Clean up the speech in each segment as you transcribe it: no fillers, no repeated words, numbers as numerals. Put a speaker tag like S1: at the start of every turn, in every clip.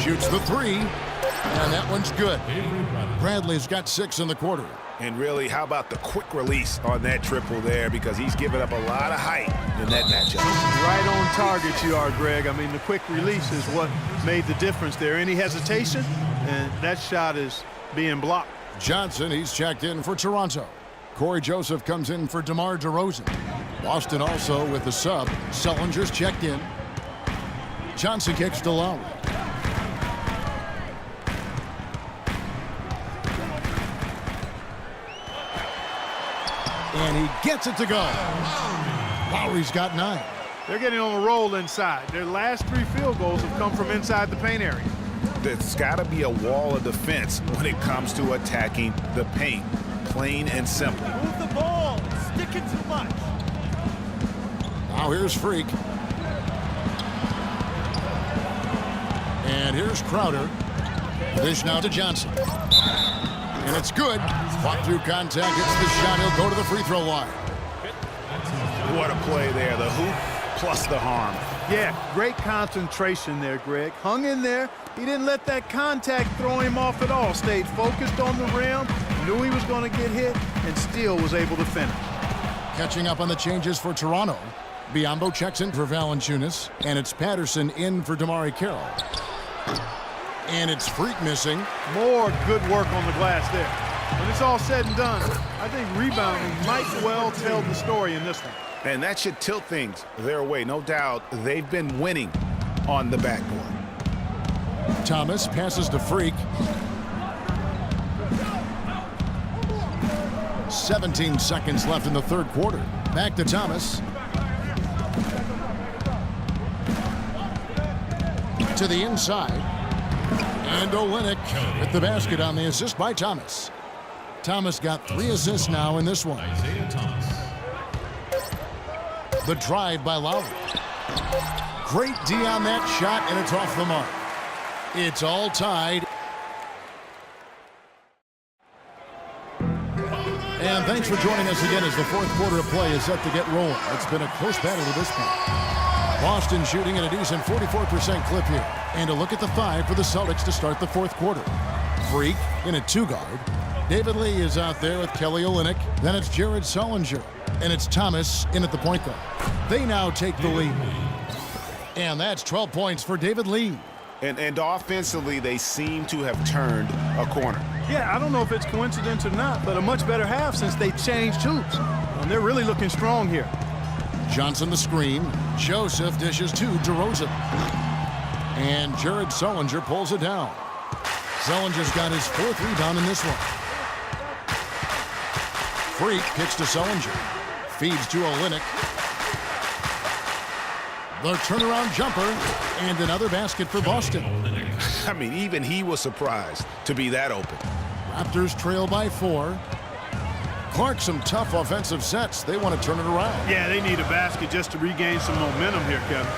S1: Shoots the three, and that one's good. Bradley's got 6 in the quarter.
S2: And really, how about the quick release on that triple there, because he's given up a lot of height in that matchup.
S3: Right on target you are, Greg. I mean, the quick release is what made the difference there. Any hesitation, and that shot is being blocked.
S1: Johnson, he's checked in for Toronto. Corey Joseph comes in for DeMar DeRozan. Boston also with the sub. Sullinger's checked in. Johnson kicks to Lowry. And he gets it to go. Lowry's got 9.
S3: They're getting on a roll inside. Their last 3 field goals have come from inside the paint area.
S2: There's got to be a wall of defense when it comes to attacking the paint, plain and simple.
S4: Move the ball. Sticking too much.
S1: Now here's Freak. And here's Crowder. Dish now to Johnson. And it's good. Fought through contact. Gets the shot. He'll go to the free throw line.
S2: What a play there. The hoop plus the harm.
S3: Yeah, great concentration there, Greg. Hung in there. He didn't let that contact throw him off at all. Stayed focused on the rim. Knew he was going to get hit and still was able to finish.
S1: Catching up on the changes for Toronto. Biyombo checks in for Valanciunas. And it's Patterson in for DeMar Carroll. And it's Freak missing.
S3: More good work on the glass there. When it's all said and done, I think rebounding might well tell the story in this one.
S2: And that should tilt things their way. No doubt they've been winning on the backboard.
S1: Thomas passes to Freak. 17 seconds left in the third quarter. Back to Thomas. To the inside. And Olynyk with the basket on the assist by Thomas. Thomas got 3 assists now in this one. The drive by Lowry. Great D on that shot, and it's off the mark. It's all tied. And thanks for joining us again as the fourth quarter of play is set to get rolling. It's been a close battle to this point. Boston shooting at a decent 44% clip here. And a look at the 5 for the Celtics to start the fourth quarter. Freak in a 2-guard. David Lee is out there with Kelly Olynyk. Then it's Jared Sullinger. And it's Thomas in at the point guard. They now take the lead. And that's 12 points for David Lee.
S2: And offensively, they seem to have turned a corner.
S3: Yeah, I don't know if it's coincidence or not, but a much better half since they changed hoops. And they're really looking strong here.
S1: Johnson the screen. Joseph dishes to DeRozan. And Jared Sullinger pulls it down. Sullinger's got his 4th rebound in this one. Freak kicks to Sullinger. Feeds to Olynyk. The turnaround jumper. And another basket for Boston.
S2: I mean, even he was surprised to be that open.
S1: Raptors trail by 4. Clark, some tough offensive sets. They want to turn it around.
S3: Yeah, they need a basket just to regain some momentum here, Kevin.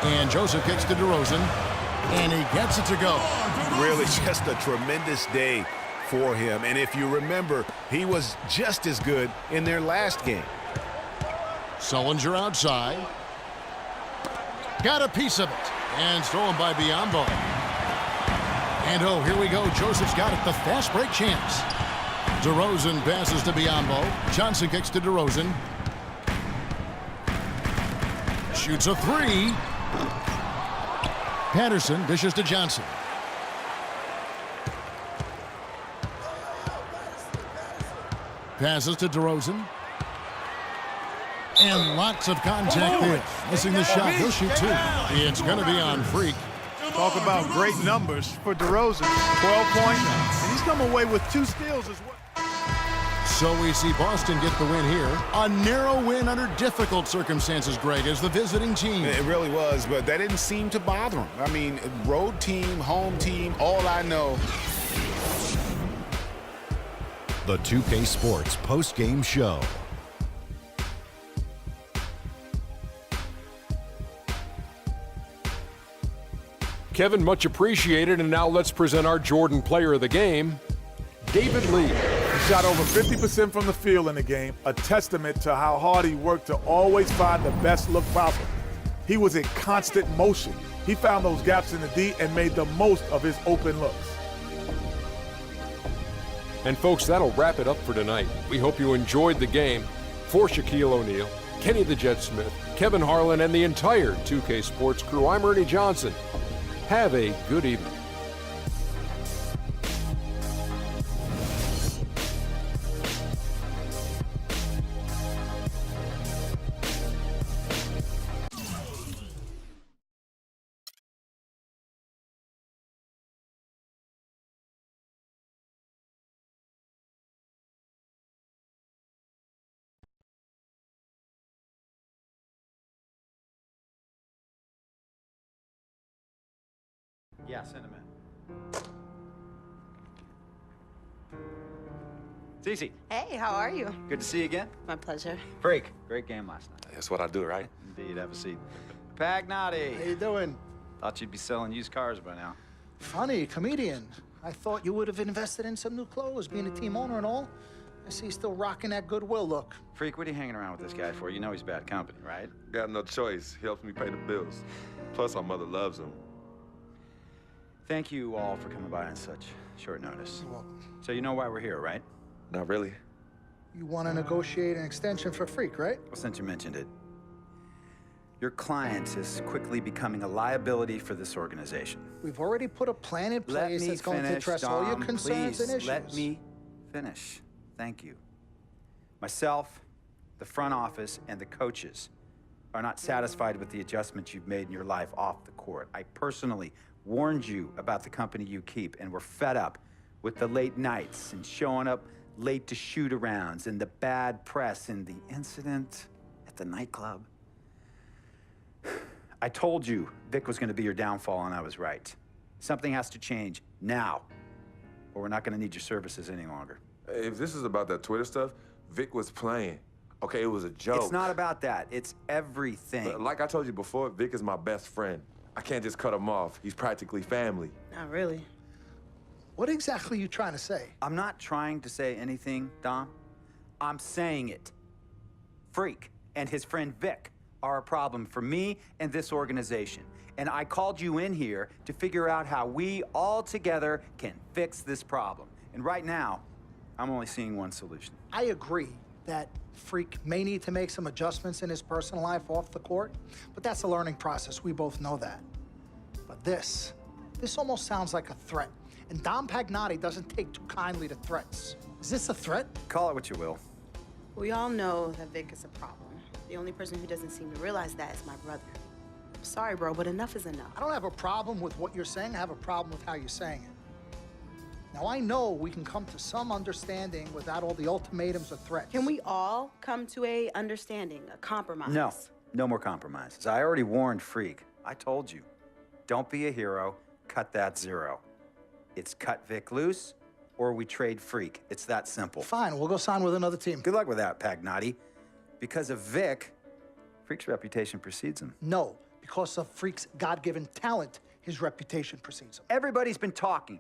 S1: And Joseph kicks to DeRozan. And he gets it to go.
S2: Really just a tremendous day for him. And if you remember, he was just as good in their last game.
S1: Sullinger outside. Got a piece of it. And stolen by Biyombo. And oh, here we go. Joseph's got it. The fast break chance. DeRozan passes to Biyombo. Johnson kicks to DeRozan. Shoots a 3. Patterson dishes to Johnson. Passes to DeRozan. And lots of contact there. Missing the shot. He'll shoot 2. It's going to be on Freak.
S3: Talk about great numbers for DeRozan. 12 points, and he's come away with 2 steals as well.
S1: So we see Boston get the win here. A narrow win under difficult circumstances, Greg, as the visiting team.
S2: It really was, but that didn't seem to bother him. I mean, road team, home team, all I know.
S5: The 2K Sports post-game show.
S6: Kevin, much appreciated, and now let's present our Jordan player of the game, David Lee.
S7: He shot over 50% from the field in the game, a testament to how hard he worked to always find the best look possible. He was in constant motion. He found those gaps in the D and made the most of his open looks.
S6: And folks, that'll wrap it up for tonight. We hope you enjoyed the game. For Shaquille O'Neal, Kenny the Jet Smith, Kevin Harlan, and the entire 2K Sports crew, I'm Ernie Johnson. Have a good evening.
S8: Yeah, send him in. It's easy.
S9: Hey, how are you?
S8: Good to see you again.
S9: My pleasure.
S8: Freak. Great game last night.
S10: That's what I do, right?
S8: Indeed. Have a seat. Pagnotti.
S3: How you doing?
S8: Thought you'd be selling used cars by now.
S11: Funny, comedian. I thought you would have invested in some new clothes, being a team owner and all. I see you still rocking that Goodwill look.
S8: Freak, what are you hanging around with this guy for? You know he's bad company, right?
S10: Got no choice. He helps me pay the bills. Plus, our mother loves him.
S8: Thank you all for coming by on such short notice.
S11: You're welcome.
S8: So you know why we're here, right?
S10: Not really.
S11: You want to negotiate an extension for Freak, right?
S8: Well, since you mentioned it, your client is quickly becoming a liability for this organization.
S11: We've already put a plan in place that's going to address all your concerns
S8: please,
S11: and issues.
S8: Let me finish. Thank you. Myself, the front office, and the coaches are not satisfied with the adjustments you've made in your life off the court. I personally warned you about the company you keep, and we're fed up with the late nights and showing up late to shoot-arounds and the bad press and the incident at the nightclub. I told you Vic was going to be your downfall, and I was right. Something has to change now, or we're not going to need your services any longer.
S10: If this is about that Twitter stuff, Vic was playing. Okay, it was a joke.
S8: It's not about that. It's everything.
S10: But like I told you before, Vic is my best friend. I can't just cut him off. He's practically family.
S9: Not really.
S11: What exactly are you trying to say?
S8: I'm not trying to say anything, Dom. I'm saying it. Freak and his friend Vic are a problem for me and this organization. And I called you in here to figure out how we all together can fix this problem. And right now, I'm only seeing one solution.
S11: I agree that Freak may need to make some adjustments in his personal life off the court, but that's a learning process. We both know that. But this almost sounds like a threat. And Dom Pagnotti doesn't take too kindly to threats. Is this a threat?
S8: Call it what you will.
S9: We all know that Vic is a problem. The only person who doesn't seem to realize that is my brother. I'm sorry, bro, but enough is enough.
S11: I don't have a problem with what you're saying. I have a problem with how you're saying it. Now, I know we can come to some understanding without all the ultimatums or threats.
S9: Can we all come to a understanding, a compromise?
S8: No, no more compromises. I already warned Freak. I told you. Don't be a hero. Cut that zero. It's cut Vic loose, or we trade Freak. It's that simple.
S11: Fine, we'll go sign with another team.
S8: Good luck with that, Pagnotti. Because of Vic, Freak's reputation precedes him.
S11: No, because of Freak's God-given talent, his reputation precedes him.
S8: Everybody's been talking.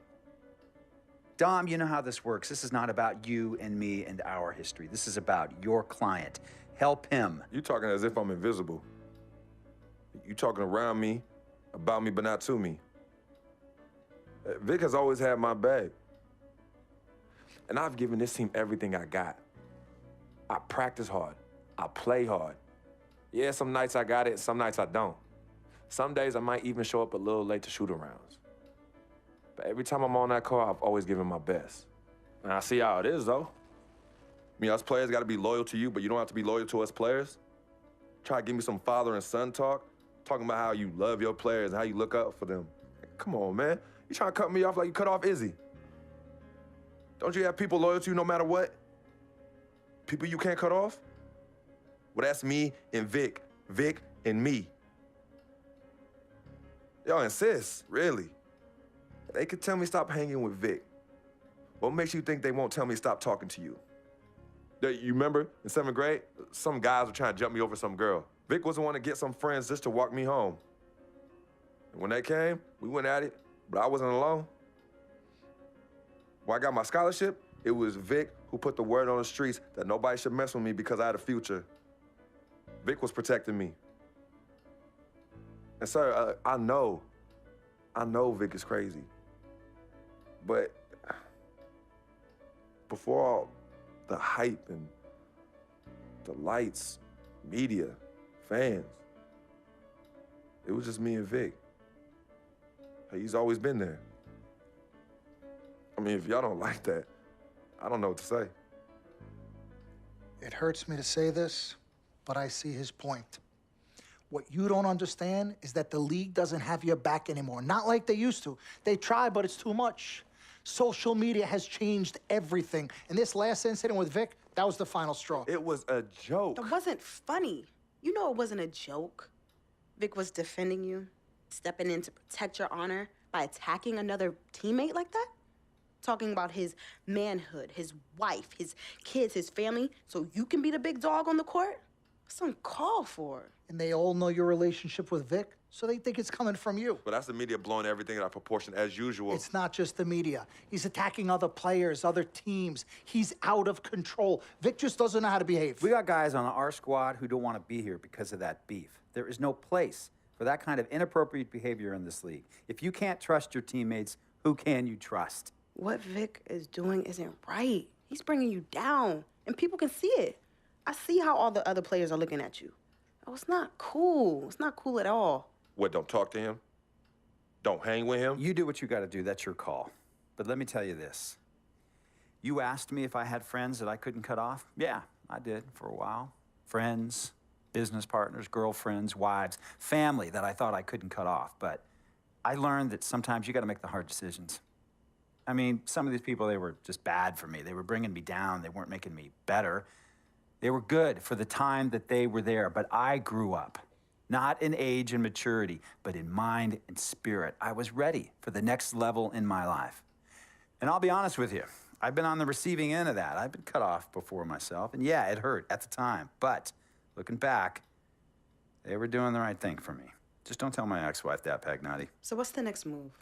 S8: Dom, you know how this works. This is not about you and me and our history. This is about your client. Help him.
S10: You talking as if I'm invisible. You talking around me, about me, but not to me. Vic has always had my back. And I've given this team everything I got. I practice hard. I play hard. Yeah, some nights I got it, some nights I don't. Some days I might even show up a little late to shoot-arounds. But every time I'm on that court, I've always given my best. And I see how it is, though. I mean, us players got to be loyal to you, but you don't have to be loyal to us players. Try to give me some father and son talk, talking about how you love your players and how you look up for them. Come on, man. You trying to cut me off like you cut off Izzy. Don't you have people loyal to you no matter what? People you can't cut off? Well, that's me and Vic. Vic and me. Y'all insist, really. They could tell me stop hanging with Vic. What makes you think they won't tell me stop talking to you? You remember in 7th grade, some guys were trying to jump me over some girl. Vic was the one to get some friends just to walk me home. And when they came, we went at it, but I wasn't alone. When I got my scholarship, it was Vic who put the word on the streets that nobody should mess with me because I had a future. Vic was protecting me. And sir, I know Vic is crazy, but before all the hype and the lights, media, fans, it was just me and Vic. He's always been there. I mean, if y'all don't like that, I don't know what to say.
S11: It hurts me to say this, but I see his point. What you don't understand is that the league doesn't have your back anymore. Not like they used to. They try, but it's too much. Social media has changed everything. And this last incident with Vic, that was the final straw.
S10: It was a joke.
S9: It wasn't funny. You know it wasn't a joke. Vic was defending you, stepping in to protect your honor by attacking another teammate like that? Talking about his manhood, his wife, his kids, his family, so you can be the big dog on the court? That's uncalled for.
S11: And they all know your relationship with Vic, so they think it's coming from you.
S10: But that's the media blowing everything out of proportion as usual.
S11: It's not just the media. He's attacking other players, other teams. He's out of control. Vic just doesn't know how to behave.
S8: We got guys on our squad who don't want to be here because of that beef. There is no place for that kind of inappropriate behavior in this league. If you can't trust your teammates, who can you trust?
S9: What Vic is doing isn't right. He's bringing you down, and people can see it. I see how all the other players are looking at you. Oh, it's not cool. It's not cool at all.
S10: What, don't talk to him? Don't hang with him?
S8: You do what you got to do. That's your call. But let me tell you this. You asked me if I had friends that I couldn't cut off? Yeah, I did for a while. Friends, business partners, girlfriends, wives, family that I thought I couldn't cut off. But I learned that sometimes you got to make the hard decisions. I mean, some of these people, they were just bad for me. They were bringing me down. They weren't making me better. They were good for the time that they were there, but I grew up, not in age and maturity, but in mind and spirit. I was ready for the next level in my life. And I'll be honest with you, I've been on the receiving end of that. I've been cut off before myself, and yeah, it hurt at the time, but looking back, they were doing the right thing for me. Just don't tell my ex-wife that, Pagnotti.
S9: So what's the next move?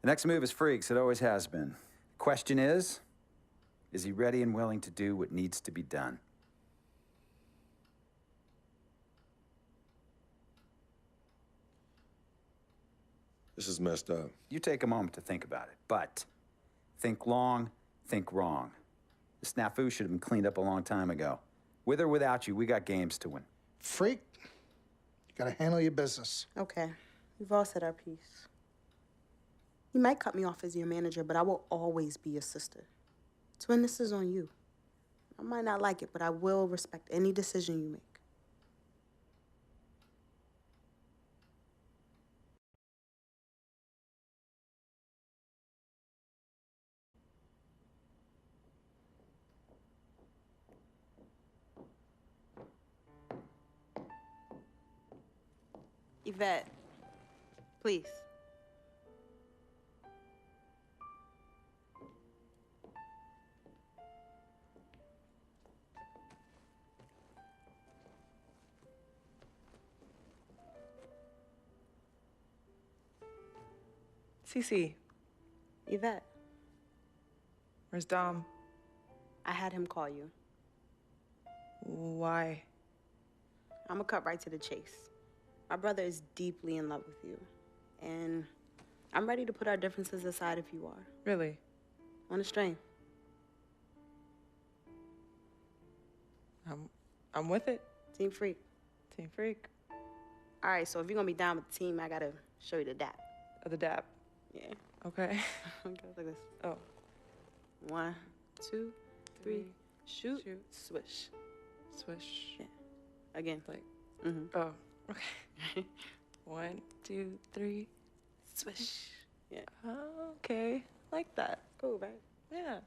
S8: The next move is Freaks. It always has been. The question is he ready and willing to do what needs to be done?
S10: This is messed up.
S8: You take a moment to think about it, but think long, think wrong. The snafu should have been cleaned up a long time ago. With or without you, we got games to win.
S11: Freak, you gotta handle your business.
S9: Okay, we've all said our piece. You might cut me off as your manager, but I will always be your sister. Twin, this is on you. I might not like it, but I will respect any decision you make. Yvette, please.
S12: Cece.
S9: Yvette,
S12: Where's Dom?
S9: I had him call you.
S12: Why?
S9: I'm gonna cut right to the chase. My brother is deeply in love with you, and I'm ready to put our differences aside if you are.
S12: Really?
S9: On a string.
S12: I'm with it.
S9: Team Freak.
S12: Team Freak.
S9: All right, so if you're gonna be down with the team, I gotta show you the dap.
S12: The dap.
S9: Yeah.
S12: Okay.
S9: Okay, like this.
S12: Oh.
S9: 1, 2, 3, shoot,
S12: Shoot.
S9: swish.
S12: Swish.
S9: Yeah. Again.
S12: Like.
S9: Mm-hmm.
S12: Oh. Okay. 1, 2, 3.
S9: Swish. Yeah.
S12: Oh, okay. Like that.
S9: Cool, right?
S12: Yeah.